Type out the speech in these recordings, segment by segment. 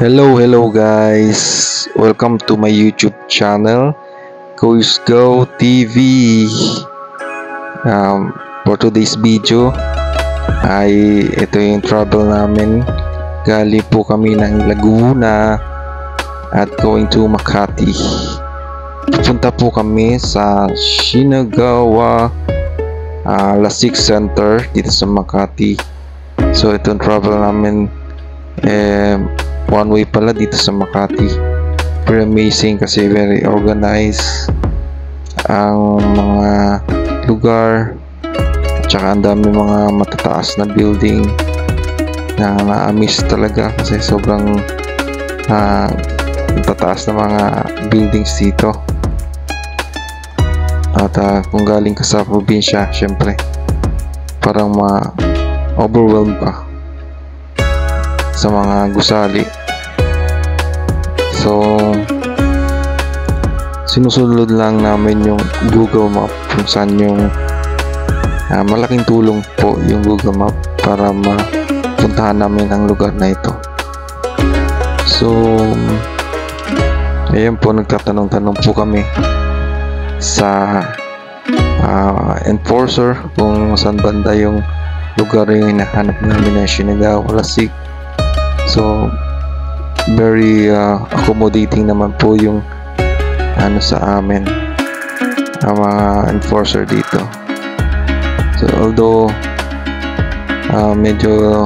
Hello guys. Welcome to my YouTube channel, Kuis Go TV. For today's video ay ito yung travel namin. Galing po kami ng Laguna at going to Makati. Pupunta po kami sa Shinagawa Lasik Center dito sa Makati. So itong travel namin one way pala dito sa Makati. Very amazing kasi very organized ang mga lugar at saka ang dami mga matataas na building na na-miss talaga kasi sobrang matataas na mga buildings dito. At kung galing ka sa probinsya, syempre parang ma-overwhelmed pa sa mga gusali. So sinusunod lang namin yung Google Map kung saan yung malaking tulong po yung Google Map para mapuntahan namin ang lugar na ito. So ayun po, nagtatanong-tanong po kami sa enforcer kung saan banda yung lugar yung hinahanap namin na Shinagawa Lasik. So very accommodating naman po yung sa amin ang mga enforcer dito. So although medyo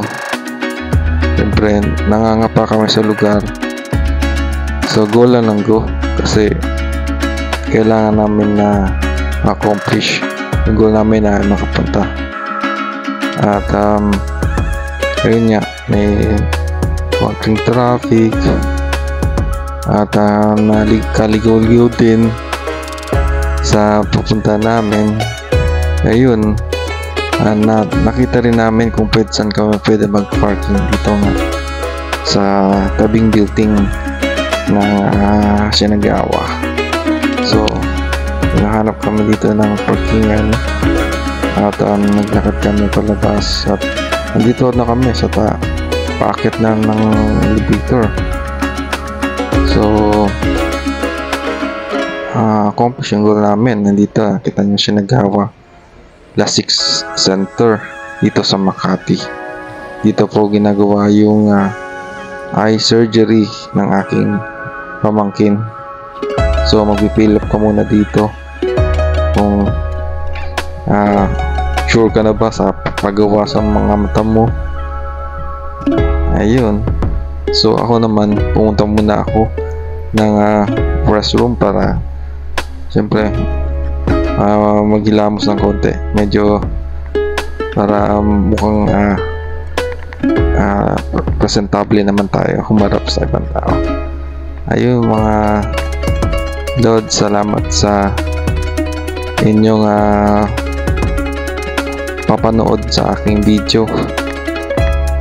siyempre nangangapa kami sa lugar, so go lang ng go kasi kailangan namin na accomplish yung goal namin na makapunta. At ayun nga, may konting traffic at kaligaw-ligaw din sa pupunta namin. Ayun, nakita rin namin kung saan kami pwede mag-parking dito nga sa tabing building ng Shinagawa. So nahanap kami dito ng parkingan at naglakad kami palabas at nandito na kami sa paakit na ng elevator. So accomplish yung goal namin. Nandito kita nyo Shinagawa Lasik Center dito sa Makati. Dito po ginagawa yung eye surgery ng aking pamangkin. So magpipilip ka muna dito kung sure ka na ba sa paggawa sa mga mata mo. Ayun. So ako naman, pumunta muna ako ng restroom para siyempre maghilamos ng konti. Medyo para mukhang presentable naman tayo humarap sa ibang tao. Ayun mga Lord, salamat sa inyong papanood sa aking video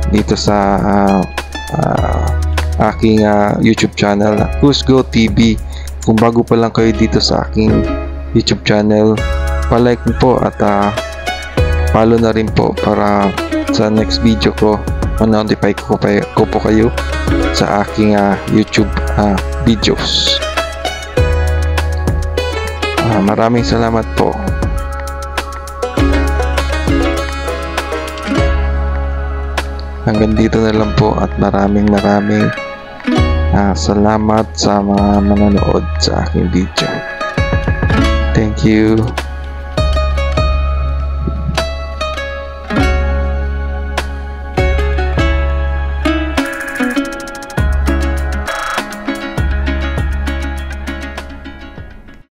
dito sa aking YouTube channel, Kuis Go TV. Kung bago pa lang kayo dito sa aking YouTube channel, palike po at follow na rin po para sa next video ko ma-notify ko po kayo sa aking YouTube videos. Maraming salamat po. Hanggang dito na lang po at maraming salamat sa mga manonood sa aking video. Thank you.